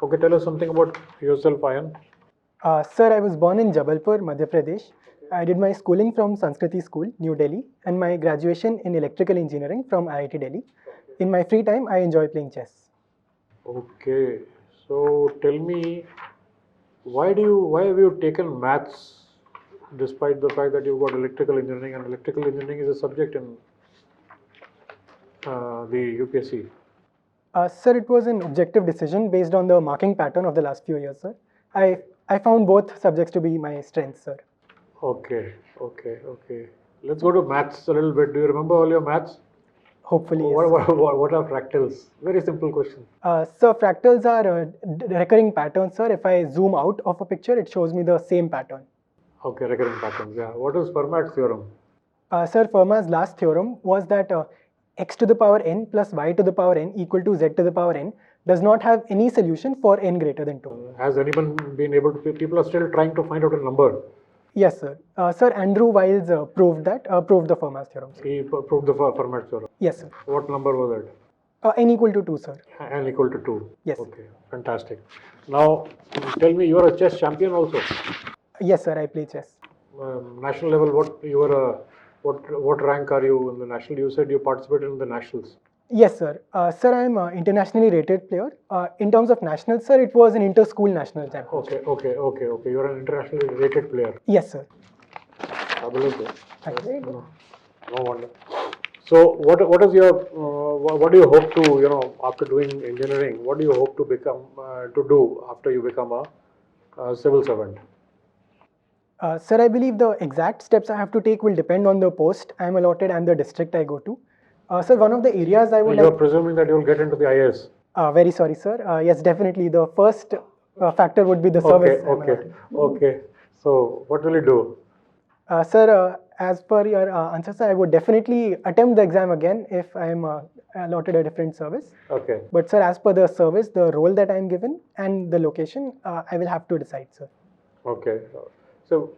Okay, tell us something about yourself, Ayan. Sir, I was born in Jabalpur, Madhya Pradesh. I did my schooling from Sanskriti School, New Delhi, and my graduation in electrical engineering from IIT Delhi. In my free time, I enjoy playing chess. Okay, so tell me, why have you taken maths despite the fact that you've got electrical engineering, and electrical engineering is a subject in the UPSC? Sir, it was an objective decision based on the marking pattern of the last few years, sir. I found both subjects to be my strengths, sir. Okay. Let's go to maths a little bit. Do you remember all your maths? Hopefully, yes. What are fractals? Very simple question. So fractals are recurring patterns, sir. If I zoom out of a picture, it shows me the same pattern. Okay, recurring patterns. Yeah. What is Fermat's theorem? Sir, Fermat's last theorem was that x to the power n plus y to the power n equal to z to the power n does not have any solution for n greater than 2. Has anyone been able to? People are still trying to find out a number. Yes, sir. Sir, Andrew Wiles proved the Fermat's theorem. Sir. He proved the Fermat's theorem. Yes, sir. What number was that? N equal to 2, sir. N equal to 2. Yes. Okay, fantastic. Now, tell me, you are a chess champion also. Yes, sir. I play chess. National level, what rank are you in the national? You said you participated in the nationals. Yes, sir. Sir, I am an internationally rated player. In terms of nationals, sir, it was an inter-school national championship. Okay. You are an internationally rated player. Yes, sir. Fabulous. Thank you. No wonder. So, what is your what do you hope to after doing engineering? What do you hope to become to do after you become a civil servant? Sir, I believe the exact steps I have to take will depend on the post I am allotted and the district I go to. Sir, one of the areas I would You are presuming that you will get into the IAS. Very sorry, sir. Yes, definitely. The first factor would be the service. Okay. So, what will you do? Sir, as per your answer, sir, I would definitely attempt the exam again if I am allotted a different service. Okay. But sir, as per the service, the role that I am given and the location, I will have to decide, sir. Okay. So,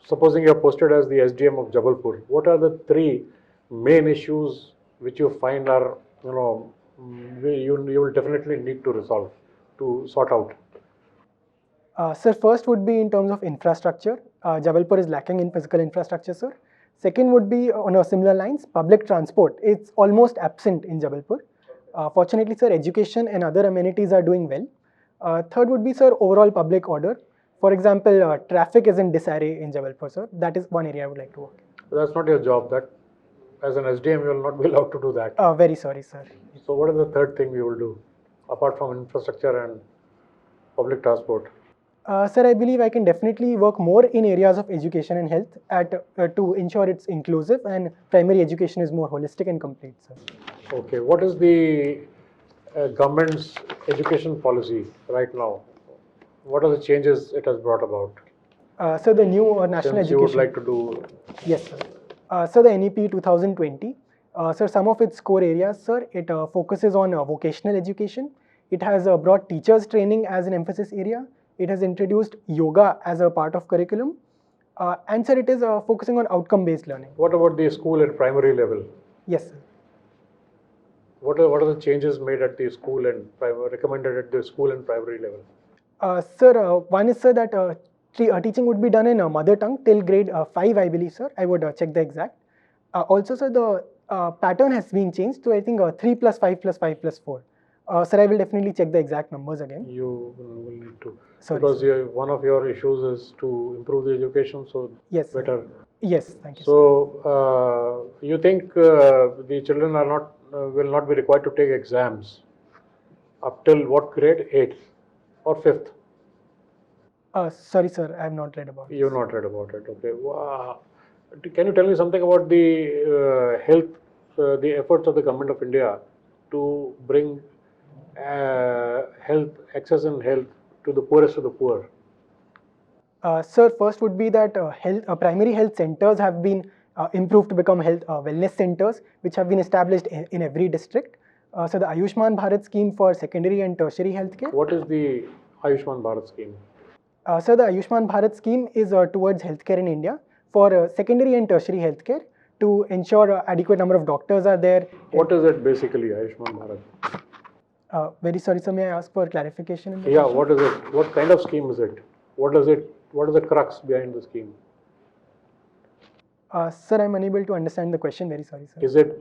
supposing you are posted as the SDM of Jabalpur, what are the three main issues which you find are, you will definitely need to resolve, to sort out? Sir, first would be in terms of infrastructure. Jabalpur is lacking in physical infrastructure, sir. Second would be on a similar lines, public transport. It's almost absent in Jabalpur. Fortunately, sir, education and other amenities are doing well. Third would be, sir, overall public order. For example, traffic is in disarray in Jabalpur, sir. That is one area I would like to work. That's not your job. That as an SDM, you will not be allowed to do that. Very sorry, sir. So, what is the third thing you will do apart from infrastructure and public transport? Sir, I believe I can definitely work more in areas of education and health to ensure it's inclusive and primary education is more holistic and complete, sir. Okay, what is the government's education policy right now? What are the changes it has brought about? So the new national Since education. you would like to do. Yes, sir. So the NEP 2020, sir, some of its core areas, sir, it focuses on vocational education. It has brought teachers training as an emphasis area. It has introduced yoga as a part of curriculum. And sir, it is focusing on outcome-based learning. What about the school and primary level? Yes, sir. What are the changes made at the school and recommended at the school and primary level? Sir, one is, sir, that teaching would be done in mother tongue till grade 5, I believe, sir. I would check the exact. Also, sir, the pattern has been changed to, I think, 3 plus 5 plus 5 plus 4. Sir, I will definitely check the exact numbers again. You will need to. Sorry, because one of your issues is to improve the education, so yes, better. Sir. Yes, thank you. So, you think the children are not will not be required to take exams up till what grade? 8th or 5th? Sorry, sir, I have not read about it. You have not read about it. Okay. Wow. Can you tell me something about the health, the efforts of the government of India to bring access in health to the poorest of the poor? Sir, first would be that primary health centers have been improved to become health wellness centers, which have been established in every district. So the Ayushman Bharat scheme for secondary and tertiary healthcare. What is the Ayushman Bharat scheme? So the Ayushman Bharat scheme is towards healthcare in India for secondary and tertiary healthcare to ensure adequate number of doctors are there. What is it basically, Ayushman Bharat? Very sorry, sir. May I ask for clarification? In the Yeah, question? what is it? What kind of scheme is it? What is the crux behind the scheme? Sir, I'm unable to understand the question. Very sorry, sir. Is it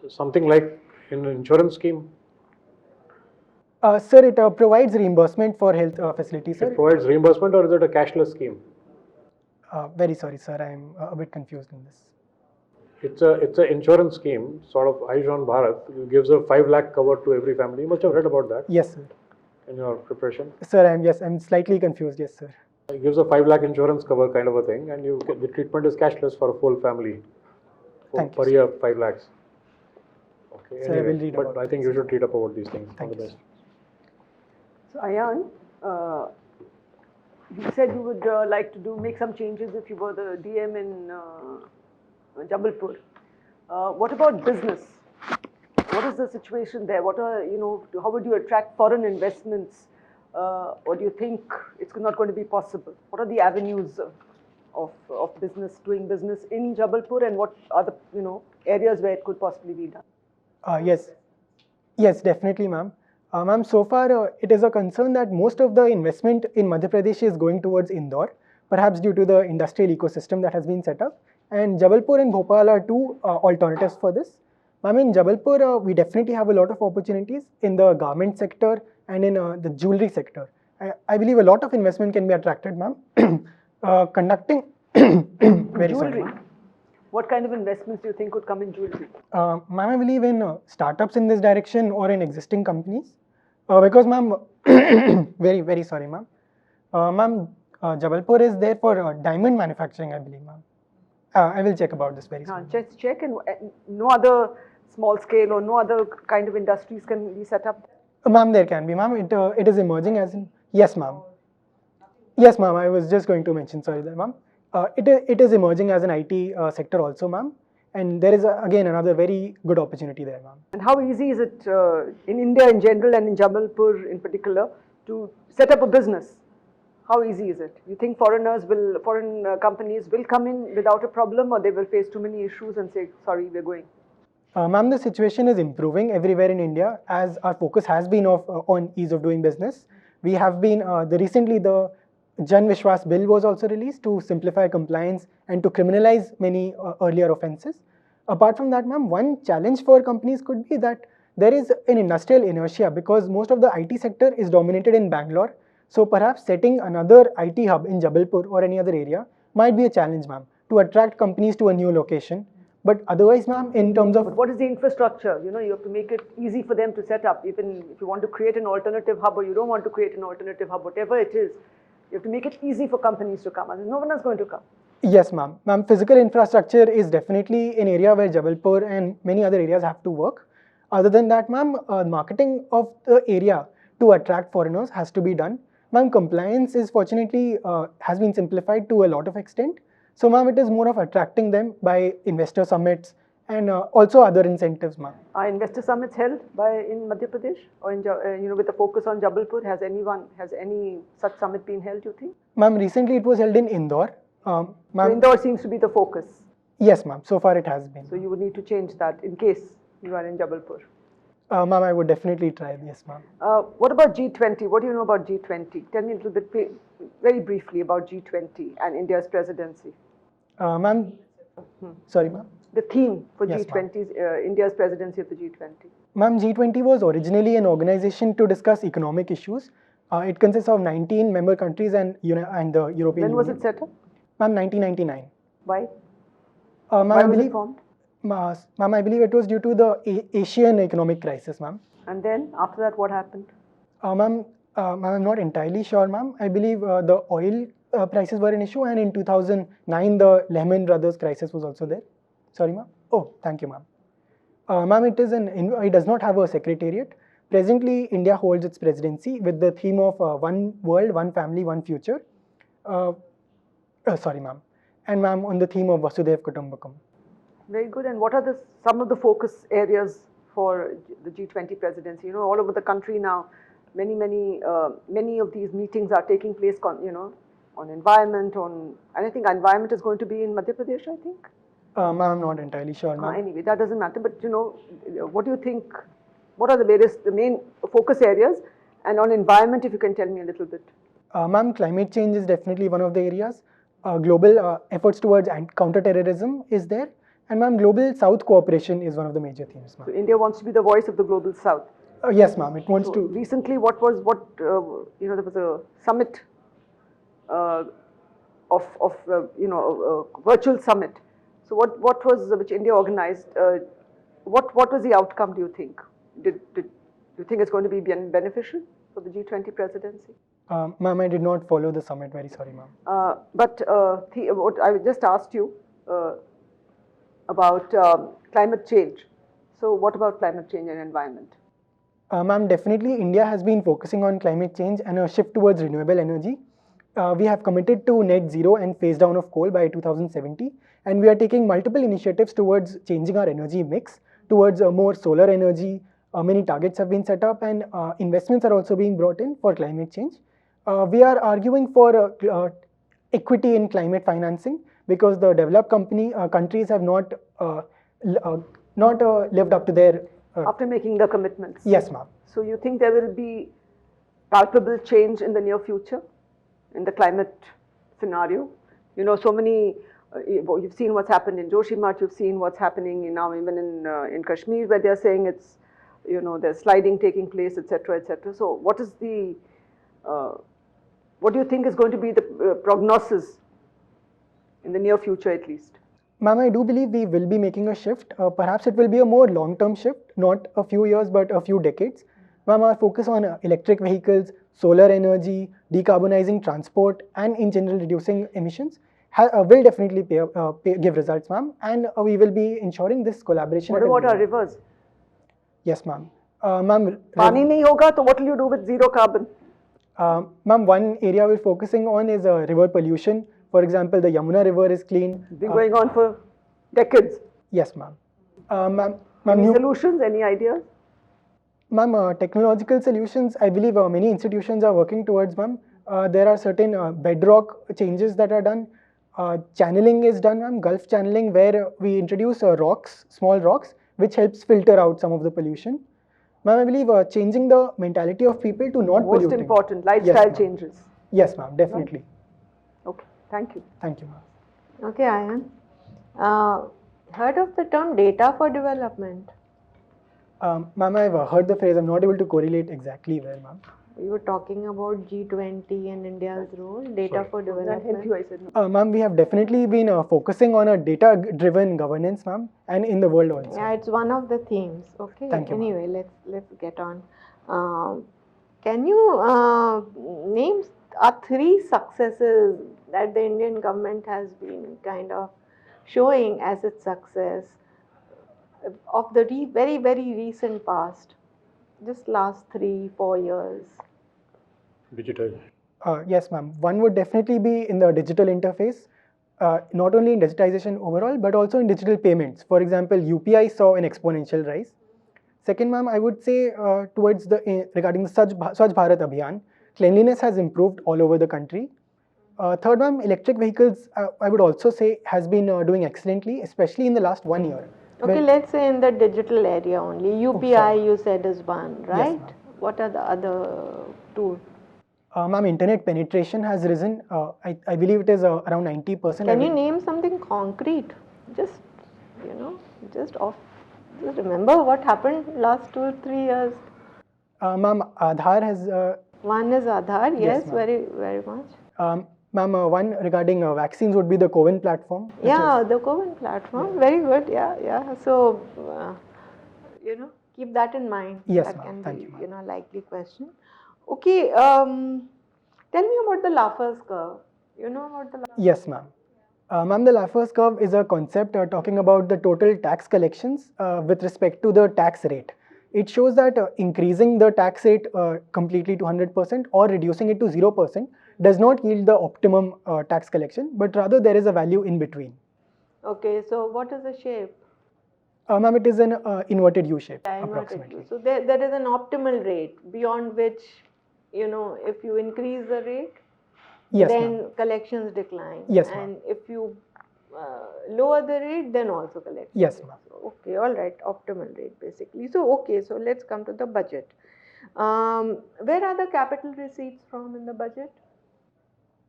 something like an insurance scheme? Sir, it provides reimbursement for health facilities, It sir. provides reimbursement, or is it a cashless scheme? Very sorry, sir. I'm a bit confused in this. It's a insurance scheme, sort of Ayushman Bharat. It gives a 5 lakh cover to every family. You must have read about that Yes, sir. in your preparation. Sir, I'm slightly confused. Yes, sir. It gives a 5 lakh insurance cover kind of a thing, and the treatment is cashless for a full family. Thank you, Per sir. year, 5 lakhs. Okay. Sir, I will read but about I think this. you should read up about these things. Thank All the you, best. So Ayan, you said you would like to make some changes if you were the DM in Jabalpur. What about business? What is the situation there? What are, how would you attract foreign investments? Or do you think it's not going to be possible? What are the avenues of business, doing business in Jabalpur, and what are the, areas where it could possibly be done? Yes, definitely, ma'am. Ma'am, so far it is a concern that most of the investment in Madhya Pradesh is going towards Indore, perhaps due to the industrial ecosystem that has been set up. And Jabalpur and Bhopal are two alternatives for this. Ma'am, in Jabalpur, we definitely have a lot of opportunities in the garment sector and in the jewelry sector. I believe a lot of investment can be attracted, ma'am. Conducting very sorry, Jewelry. ma'am. What kind of investments do you think could come in jewelry? Ma'am, I believe in startups in this direction or in existing companies. Because, ma'am, very sorry, ma'am. Ma'am, Jabalpur is there for diamond manufacturing, I believe, ma'am. I will check about this very soon. Just check, and no other small scale or no other kind of industries can be set up? Ma'am, there can be, ma'am. It is emerging as in, yes, ma'am. Yes, ma'am. I was just going to mention, sorry there, ma'am. It is emerging as an IT sector also, ma'am. And there is, again, another very good opportunity there, ma'am. And how easy is it in India in general and in Jabalpur in particular to set up a business? How easy is it? You think foreign companies will come in without a problem, or they will face too many issues and say, sorry, we're going? Ma'am, the situation is improving everywhere in India as our focus has been on ease of doing business. We have been, recently the Jan Vishwas bill was also released to simplify compliance and to criminalize many earlier offences. Apart from that, ma'am, one challenge for companies could be that there is an industrial inertia because most of the IT sector is dominated in Bangalore. So perhaps setting another IT hub in Jabalpur or any other area might be a challenge, ma'am, to attract companies to a new location. But otherwise, ma'am, in terms of... But what is the infrastructure? You have to make it easy for them to set up. Even if you want to create an alternative hub or you don't want to create an alternative hub, whatever it is, you have to make it easy for companies to come. And no one is going to come. Yes, ma'am. Ma'am, physical infrastructure is definitely an area where Jabalpur and many other areas have to work. Other than that, ma'am, marketing of the area to attract foreigners has to be done. Ma'am, compliance is fortunately has been simplified to a lot of extent. So, ma'am, it is more of attracting them by investor summits and also other incentives, ma'am. Are investor summits held in Madhya Pradesh or in with a focus on Jabalpur? Has any such summit been held, you think? Ma'am, recently it was held in Indore. So Indore seems to be the focus. Yes, ma'am. So far it has been. So you would need to change that in case you are in Jabalpur. Ma'am, I would definitely try. Yes, ma'am. What about G20? What do you know about G20? Tell me a little bit, very briefly, about G20 and India's presidency. Ma'am, sorry, ma'am. The theme for Yes, G20 is India's presidency of the G20. Ma'am, G20 was originally an organization to discuss economic issues. It consists of 19 member countries and the European Union. When was it set up? Ma'am, 1999. Why? Why was it formed? Ma'am, I believe it was due to the Asian economic crisis, ma'am. And then, after that, what happened? Ma'am, I'm not entirely sure, ma'am. I believe the oil prices were an issue, and in 2009, the Lehman Brothers crisis was also there. Sorry, ma'am. Oh, thank you, ma'am. Ma'am, it does not have a secretariat. Presently, India holds its presidency with the theme of One World, One Family, One Future. Sorry, ma'am. And ma'am, on the theme of Vasudhaiv Kutumbakam. Very good. And what are some of the focus areas for the G20 presidency? All over the country now, many of these meetings are taking place, on environment, and I think environment is going to be in Madhya Pradesh, I think. Ma'am, I'm not entirely sure, ma'am. Anyway, that doesn't matter. But, what do you think What are the main focus areas? And on environment, if you can tell me a little bit. Ma'am, climate change is definitely one of the areas. Global efforts towards counter-terrorism is there. And ma'am, global South cooperation is one of the major themes, ma'am. So India wants to be the voice of the global South. Yes, ma'am. It wants So to. recently, there was a summit virtual summit. So which India organized? What was the outcome? Do you think? Do you think it's going to be beneficial for the G20 presidency? Ma'am, I did not follow the summit. Very sorry, ma'am. What I just asked you about climate change. So what about climate change and environment? Ma'am, definitely India has been focusing on climate change and a shift towards renewable energy. We have committed to net zero and phase down of coal by 2070, and we are taking multiple initiatives towards changing our energy mix towards more solar energy. Many targets have been set up, and investments are also being brought in for climate change. We are arguing for equity in climate financing because the developed countries have not lived up to their after making the commitments. Yes, ma'am. So you think there will be palpable change in the near future in the climate scenario? You know, so many. You've seen what's happened in Joshimath. You've seen what's happening now even in Kashmir, where they're saying it's, there's sliding taking place, etc., etc. So what is the what do you think is going to be the prognosis in the near future, at least? Ma'am, I do believe we will be making a shift. Perhaps it will be a more long-term shift, not a few years, but a few decades. Ma'am, our focus on electric vehicles, solar energy, decarbonizing transport, and in general reducing emissions will definitely give results, ma'am. And we will be ensuring this collaboration. What about our rivers? Yes, ma'am. Ma'am, Pani nahi hoga, so what will you do with zero carbon? Ma'am, one area we're focusing on is river pollution. For example, the Yamuna River is clean. Been going on for decades. Yes, ma'am. Any solutions? Any ideas? Ma'am, technological solutions, I believe many institutions are working towards, ma'am. There are certain bedrock changes that are done. Channeling is done, ma'am, Gulf channeling, where we introduce small rocks, which helps filter out some of the pollution. Ma'am, I believe changing the mentality of people to not polluting. Most important, lifestyle changes. Yes, ma'am, definitely. Okay, thank you. Thank you, ma'am. Okay, Ayan. Heard of the term data for development? Ma'am, I've heard the phrase. I'm not able to correlate exactly where, ma'am. You were talking about G20 and India's role, data for development. That helped you, I said no. Ma'am, we have definitely been focusing on a data-driven governance, ma'am, and in the world also. Yeah, it's one of the themes. Okay. Thank you, anyway, let's get on. Can you name three successes that the Indian government has been kind of showing as its success of the very, very recent past, just last 3-4 years? Digital. Yes, ma'am. One would definitely be in the digital interface, not only in digitization overall, but also in digital payments. For example, UPI saw an exponential rise. Second, ma'am, I would say regarding the Swachh Bharat Abhiyan, cleanliness has improved all over the country. Third, ma'am, electric vehicles, I would also say, has been doing excellently, especially in the last 1 year. Okay, let's say in the digital area only. UPI, you said, is one, right? Yes, what are the other two? Ma'am, internet penetration has risen. I believe it is around 90%. Can you name something concrete? Just, just remember what happened last 2-3 years. Ma'am, Aadhaar has... one is Aadhaar, yes, ma'am. very much. Ma'am, one regarding vaccines would be the CoWIN platform. Yeah, the CoWIN platform, very good, yeah. So, keep that in mind. Yes, that ma'am. can Thank be, you, ma'am. likely question. Okay, tell me about the Laffer's curve. You know about the Yes, ma'am. Ma'am, the Laffer's curve is a concept talking about the total tax collections with respect to the tax rate. It shows that increasing the tax rate completely to 100% or reducing it to 0% does not yield the optimum tax collection, but rather there is a value in between. Okay, so what is the shape? Ma'am, it is an inverted U shape, Inverted approximately. U. So there is an optimal rate beyond which, if you increase the rate, Yes, then ma'am. collections decline. Yes, ma'am. and if you lower the rate, then also collect. Yes, ma'am. Okay, all right, optimal rate basically. So, okay, so let's come to the budget. Where are the capital receipts from in the budget?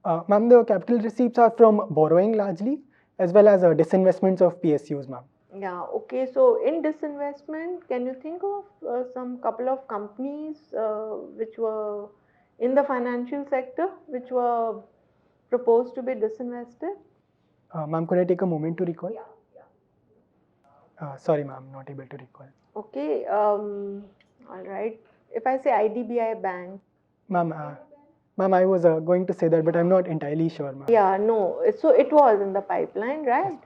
Ma'am, the capital receipts are from borrowing largely, as well as disinvestments of PSUs, ma'am. Yeah, okay, so in disinvestment, can you think of some couple of companies which were in the financial sector which were proposed to be disinvested? Ma'am, could I take a moment to recall? Sorry, ma'am, not able to recall. Okay, all right. If I say IDBI Bank. Ma'am, ma'am, I was going to say that, but I'm not entirely sure, ma'am. Yeah, no, so it was in the pipeline, right?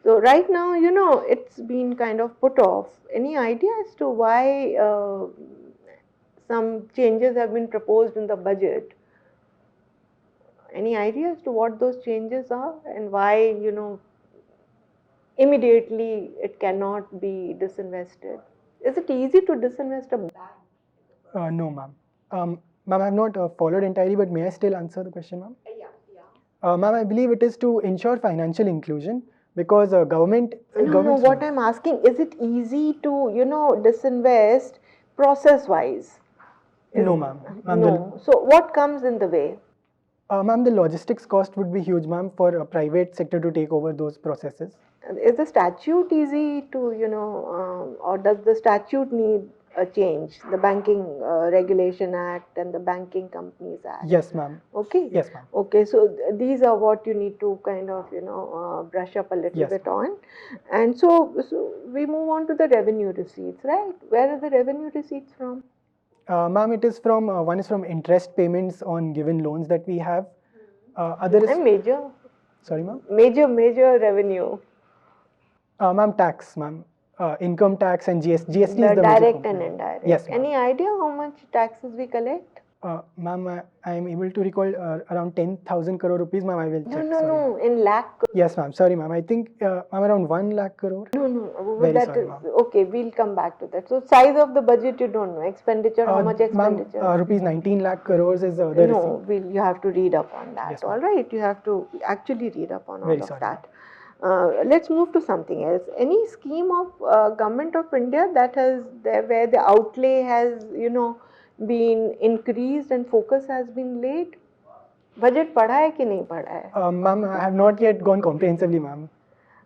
So right now, you know, it's been kind of put off. Any idea as to why some changes have been proposed in the budget? Any idea as to what those changes are and why, you know, immediately it cannot be disinvested? Is it easy to disinvest a bank? No, ma'am. Ma'am, I have not followed entirely, but may I still answer the question, ma'am? Ma'am, I believe it is to ensure financial inclusion because government. No, what I'm asking, is it easy to, you know, disinvest process-wise? No, ma'am. No. So what comes in the way? Ma'am, the logistics cost would be huge, ma'am, for a private sector to take over those processes. Is the statute easy to, you know, or does the statute need a change? The Banking Regulation Act and the Banking Companies Act? Yes, ma'am. Okay. Yes, ma'am. Okay, so these are what you need to kind of, you know, brush up a little bit on. And so we move on to the revenue receipts, right? Where are the revenue receipts from? Ma'am, it is from, one is from interest payments on given loans that we have. Other is. And major? Sorry, ma'am? Major revenue. Ma'am, tax, ma'am. Income tax and GST is the direct and indirect. Yes, ma'am. Any idea how much taxes we collect? Ma'am, I am able to recall around 10,000 crore rupees, ma'am. I will check. No, in lakh. Yes, ma'am. Sorry, ma'am. I think ma'am, around 1 lakh crore. No. Very that sorry, is ma'am. okay. We'll come back to that. So size of the budget you don't know. Expenditure, how much expenditure? Ma'am, rupees 19 lakh crores is the receipt. You have to read up on that. Yes, all right, you have to actually read up on all Very of sorry, that. Let's move to something else. Any scheme of government of India that has where the outlay has, you know, been increased and focus has been laid? Budget padha hai ki nahi padha hai? Ma'am, I have not yet gone comprehensively, ma'am.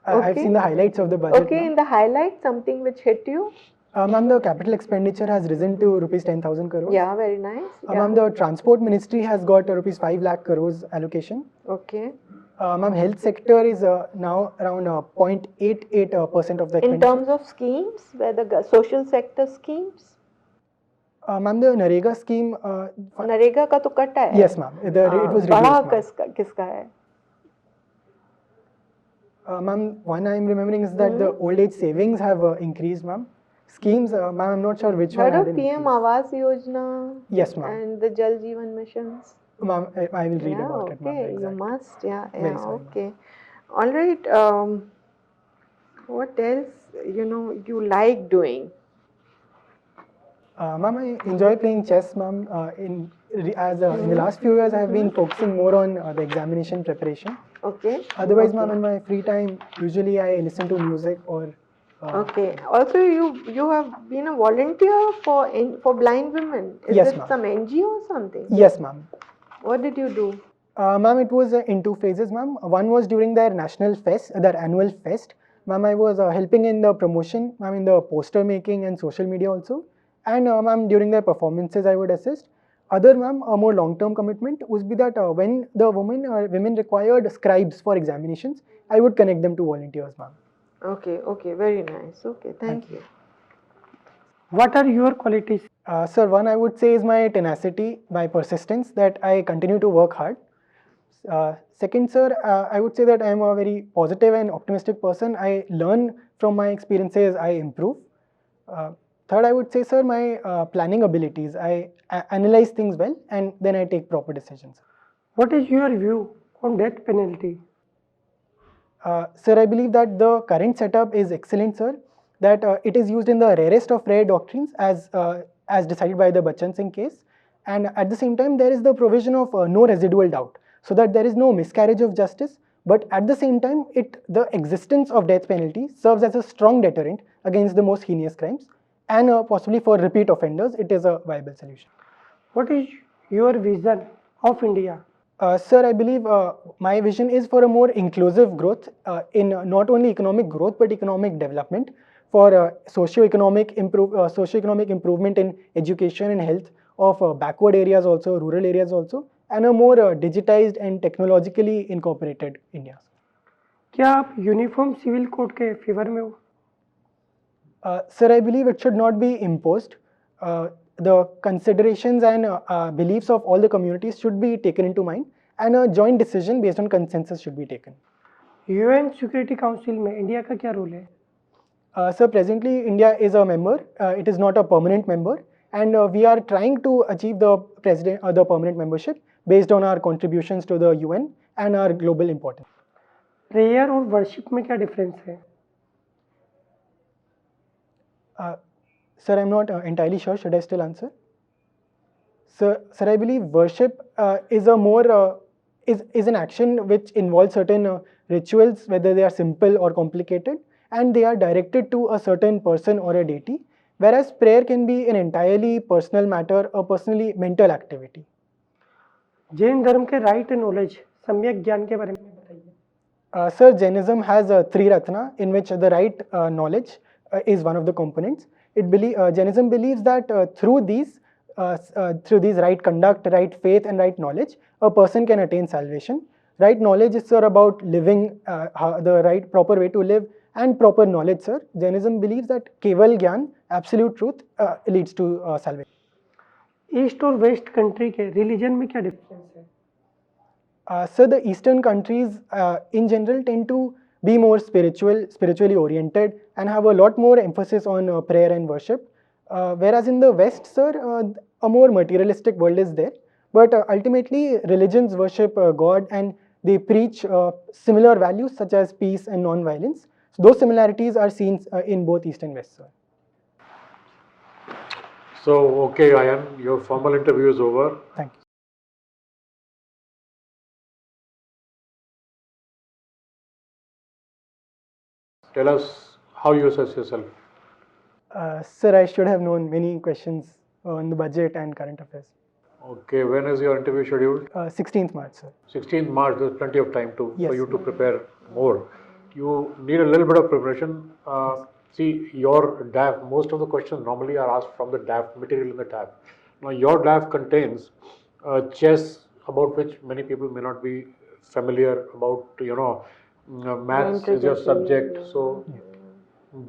I've seen the highlights of the budget. Okay, in the highlights, something which hit you? Ma'am, the capital expenditure has risen to rupees 10,000 crores. Yeah, very nice. Ma'am, the transport ministry has got rupees 5 lakh crores allocation. Okay. Ma'am, health sector is now around 0.88% of the expenditure. In terms of schemes, where the social sector schemes? Ma'am, the Narega scheme. Narega ka to katta hai. Yes, ma'am. It was Bada reduced. kiska hai? Ma'am, one I am remembering is that the old age savings have increased, ma'am. Schemes, ma'am, I'm not sure which one. Heard of PM Awas Yojana? Yes, ma'am. And the Jal Jeevan missions? Ma'am, I will read about it, ma'am. Okay, Exactly. you must, Very sorry, okay. All right, what else, you know, you like doing? Ma'am, I enjoy playing chess, ma'am. In the last few years, I have been focusing more on the examination preparation. Okay. Otherwise, ma'am, in my free time, usually I listen to music or. Okay. Also, you have been a volunteer for blind women. Is Yes, it ma'am. some NGO or something? Yes, ma'am. What did you do? Ma'am, it was in 2 phases, ma'am. One was during their national fest, their annual fest. Ma'am, I was helping in the promotion, ma'am, in the poster making and social media also. And ma'am, during their performances, I would assist. Other, ma'am, a more long-term commitment would be that when the women required scribes for examinations, I would connect them to volunteers, ma'am. Okay, very nice. Okay, thank you. What are your qualities? Sir, one I would say is my tenacity, my persistence, that I continue to work hard. Second, sir, I would say that I am a very positive and optimistic person. I learn from my experiences, I improve. Third, I would say, sir, my planning abilities. I analyze things well and then I take proper decisions. What is your view on death penalty? Sir, I believe that the current setup is excellent, sir. That it is used in the rarest of rare doctrines as decided by the Bachchan Singh case. And at the same time, there is the provision of no residual doubt, so that there is no miscarriage of justice But at the same time, the existence of death penalty serves as a strong deterrent against the most heinous crimes, and possibly for repeat offenders, it is a viable solution. What is your vision of India? Sir, I believe my vision is for a more inclusive growth in not only economic growth but economic development, for socio-economic improvement in education and health of backward areas also, rural areas also, and a more digitized and technologically incorporated India. क्या आप uniform civil code के favour में हो? Sir, I believe it should not be imposed. The considerations and beliefs of all the communities should be taken into mind, and a joint decision based on consensus should be taken. UN security council में India का क्या role है? Sir, presently India is a member. It is not a permanent member, and we are trying to achieve the permanent membership based on our contributions to the UN and our global importance. Prayer और worship में क्या difference है? Sir, I'm not entirely sure. Should I still answer? Sir, I believe worship is a more is an action which involves certain rituals, whether they are simple or complicated, and they are directed to a certain person or a deity. Whereas prayer can be an entirely personal matter, a personally mental activity. Jain धर्म के right knowledge सम्यक ज्ञान के बारे में बताइए. Sir, Jainism has three ratna, in which the right knowledge is one of the components. Jainism believes that through these right conduct, right faith, and right knowledge, a person can attain salvation. Right knowledge is, sir, about living the right proper way to live, and proper knowledge, sir. Jainism believes that Keval Gyan, absolute truth, leads to salvation. East और waste country के religion में क्या difference है? So the Eastern countries in general tend to be more spiritually oriented, and have a lot more emphasis on prayer and worship. Whereas in the West, sir, a more materialistic world is there. But ultimately, religions worship God, and they preach similar values such as peace and non-violence. So those similarities are seen in both East and West, sir. So, okay, Ayan, your formal interview is over. Thank you. Tell us how you assess yourself. Sir, I should have known many questions on the budget and current affairs. Okay, when is your interview scheduled? 16th March, sir. 16th March, there's plenty of time for Yes. you to prepare more. You need a little bit of preparation. See, your DAF, most of the questions normally are asked from the DAF, material in the DAF. Now, your DAF contains chess, about which many people may not be familiar about, maths is your subject, so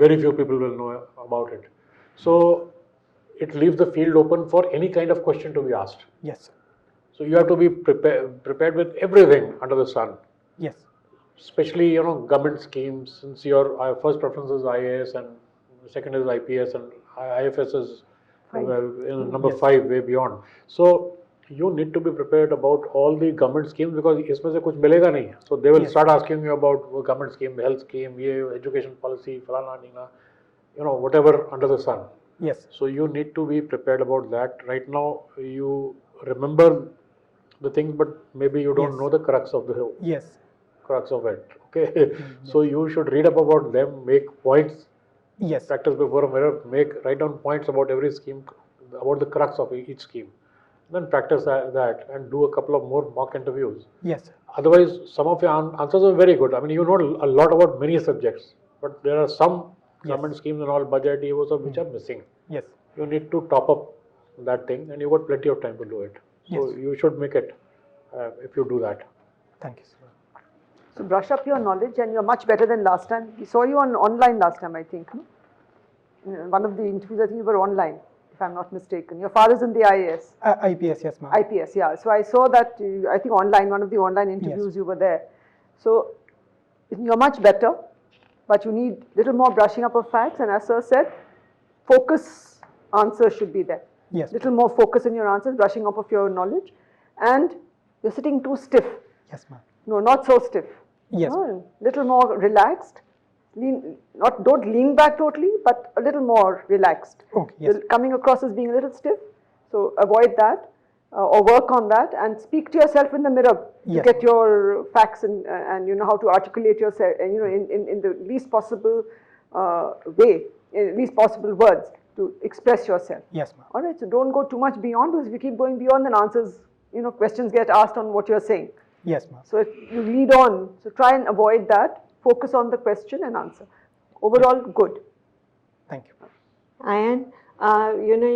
very few people will know about it. So, it leaves the field open for any kind of question to be asked. Yes, sir. So, you have to be prepared with everything under the sun. Yes. Especially, government schemes, since your first preference is IAS and second is IPS and IFS is number 5 way beyond. So, you need to be prepared about all the government schemes, because इसमें से कुछ मिलेगा नहीं. So, they will start asking you about government scheme, health scheme, education policy, falana, nina, whatever under the sun. Yes. So, you need to be prepared about that. Right now, you remember the things, but maybe you don't know the crux of the crux of it. Okay, so you should read up about them, make points. Yes. Practice before a mirror, write down points about every scheme, about the crux of each scheme. Then practice that and do a couple of more mock interviews. Yes. Otherwise, some of your answers are very good. I mean, you know a lot about many subjects, but there are some government schemes and all, budget, EOs, which are missing. Yes. You need to top up that thing, and you've got plenty of time to do it. So you should make it if you do that. Thank you, sir. So brush up your knowledge, and you're much better than last time. We saw you online last time, I think. One of the interviews, I think you were online, if I'm not mistaken. Your father's in the IAS. IPS, yes, ma'am. IPS, yeah. So I saw that, I think online, one of the online interviews you were there. So you're much better, but you need little more brushing up of facts, and as sir said, focus answers should be there. Yes. Little more focus in your answers, brushing up of your knowledge, and you're sitting too stiff. Yes, ma'am. No, not so stiff. Yes. Little more relaxed. Don't lean back totally, but a little more relaxed. Okay, yes. You're coming across as being a little stiff, so avoid that. or work on that and speak to yourself in the mirror to Yes, get your facts and you know how to articulate yourself, you know, in the least possible way, in least possible words to express yourself. Yes, ma'am. All right, so don't go too much beyond, because if you keep going beyond, then answers, you know, questions get asked on what you're saying. Yes, ma'am. So if you lead on, so try and avoid that. Focus on the question and answer. Overall, good. Thank you. Ayan, you know,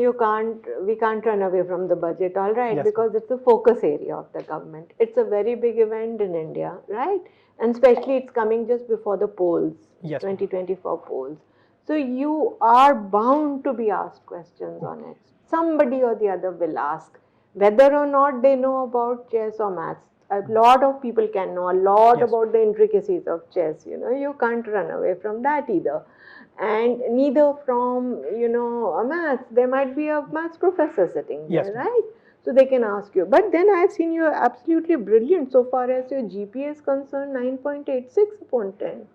we can't run away from the budget, all right, Yes, because it's a focus area of the government. It's a very big event in India, right? And especially it's coming just before the polls, Yes, ma'am. 2024 polls. So you are bound to be asked questions on it. Somebody or the other will ask, whether or not they know about chess or maths. A lot of people can know a lot Yes. about the intricacies of chess, you know, you can't run away from that either. And neither from, you know, a maths, there might be a maths professor sitting there, Yes, ma'am. right? So they can ask you. But then I've seen you are absolutely brilliant so far as your GPA is concerned, 9.86 upon 10.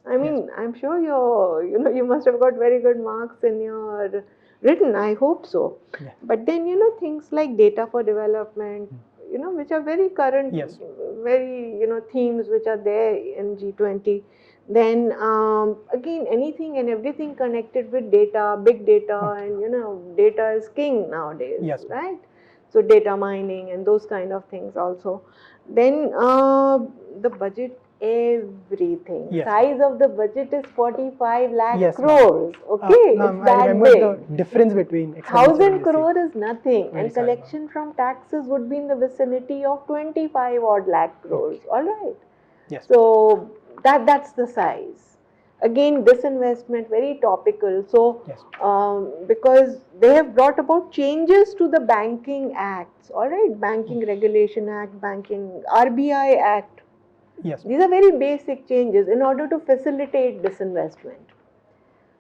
I mean, I'm sure you know, you must have got very good marks in your written, I hope so. Yeah. But then, you know, things like data for development, you know, which are very current, Yes. very, you know, themes which are there in G20. Then again, anything and everything connected with data, big data, Okay. and you know, data is king nowadays, Yes. right? So data mining and those kind of things also. Then the budget, everything. Yes. Size of the budget is 45 lakh Yes, ma'am. crores. Okay, Ma'am, it's I that remember big. the difference between expenditure and 1,000 receipt. crore is nothing, Very and sorry, ma'am. collection from taxes would be in the vicinity of 25 odd lakh crores. All right. Yes. So that's the size. Again, disinvestment, very topical. So Yes. because they have brought about changes to the banking acts, all right, Banking Regulation Act, Banking RBI Act. Yes. These are very basic changes in order to facilitate disinvestment.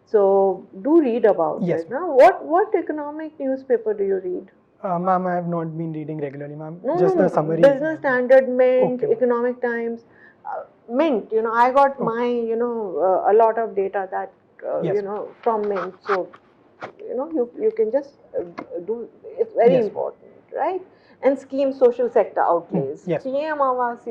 So do read about Yes, it. Now, what economic newspaper do you read? Ma'am, I have not been reading regularly, ma'am. No, Just no, the summary. Business Standard, Mint, Okay, ma'am. Economic Times, Mint. You know, I got my, you know, a lot of data that Yes. you know, from Mint. So you know, you can just do. It's very Yes. important, right? And scheme social sector outlays. Yes. PM Awas